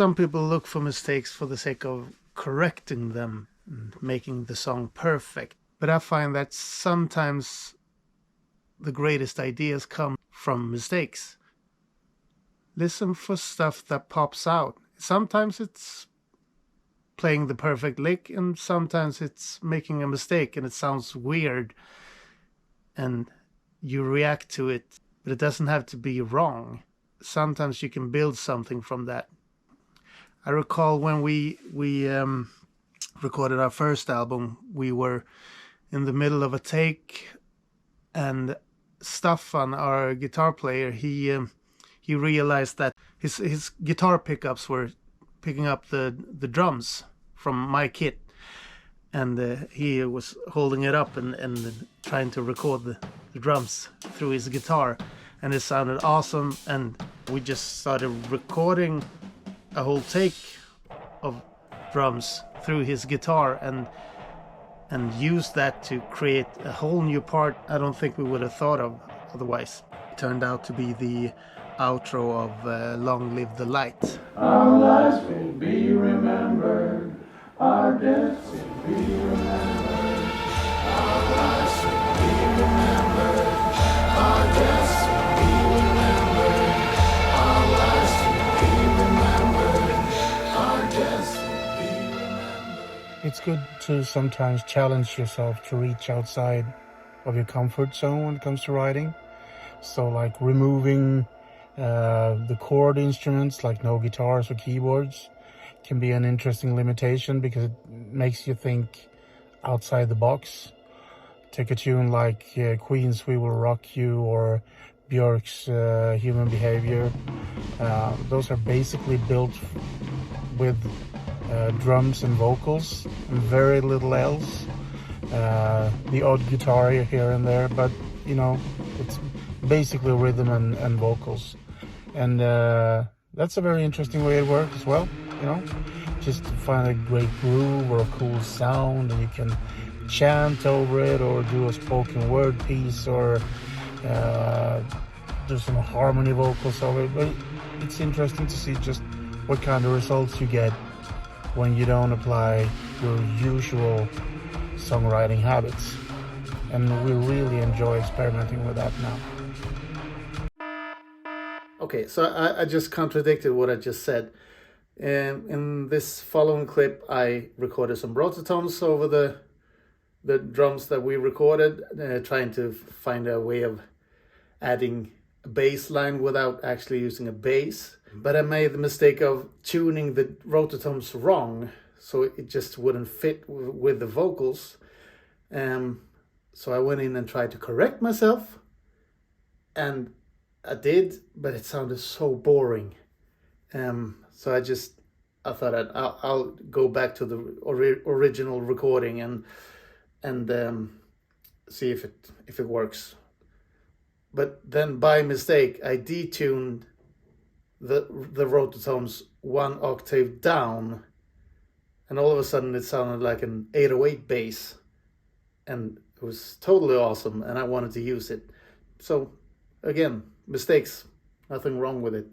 some people look for mistakes for the sake of correcting them and making the song perfect. But I find that sometimes the greatest ideas come from mistakes. Listen for stuff that pops out. Sometimes it's playing the perfect lick, and sometimes it's making a mistake and it sounds weird and you react to it, but it doesn't have to be wrong. Sometimes you can build something from that. I recall when we recorded our first album, we were in the middle of a take, and Staffan, our guitar player, he realized that his guitar pickups were picking up the drums from my kit, and he was holding it up and trying to record the drums through his guitar, and it sounded awesome. And we just started recording a whole take of drums through his guitar and used that to create a whole new part I don't think we would have thought of otherwise. It turned out to be the outro of Long Live the Light. Our lives will be remembered, our deaths will be remembered, our lives will be remembered, our deaths will be remembered, our lives will be remembered, our deaths will be remembered. It's good to sometimes challenge yourself to reach outside of your comfort zone when it comes to writing. So like removing the chord instruments like no guitars or keyboards can be an interesting limitation because it makes you think outside the box. Take a tune like Queen's We Will Rock You or Björk's Human Behavior. Those are basically built with drums and vocals and very little else. The odd guitar here and there, but you know, it's basically rhythm and vocals. And that's a very interesting way it works as well, you know, just to find a great groove or a cool sound, and you can chant over it or do a spoken word piece or do some harmony vocals over it. But it's interesting to see just what kind of results you get when you don't apply your usual songwriting habits. And we really enjoy experimenting with that now. Okay, so I just contradicted what I just said. In this following clip, I recorded some rototones over the drums that we recorded, trying to find a way of adding a bass line without actually using a bass. But I made the mistake of tuning the rototones wrong, so it just wouldn't fit with the vocals. So I went in and tried to correct myself, and I did, but it sounded so boring. So I thought I'll go back to the original recording and see if it works. But then by mistake I detuned the rototones one octave down, and all of a sudden it sounded like an 808 bass, and it was totally awesome, and I wanted to use it. So again, mistakes, nothing wrong with it.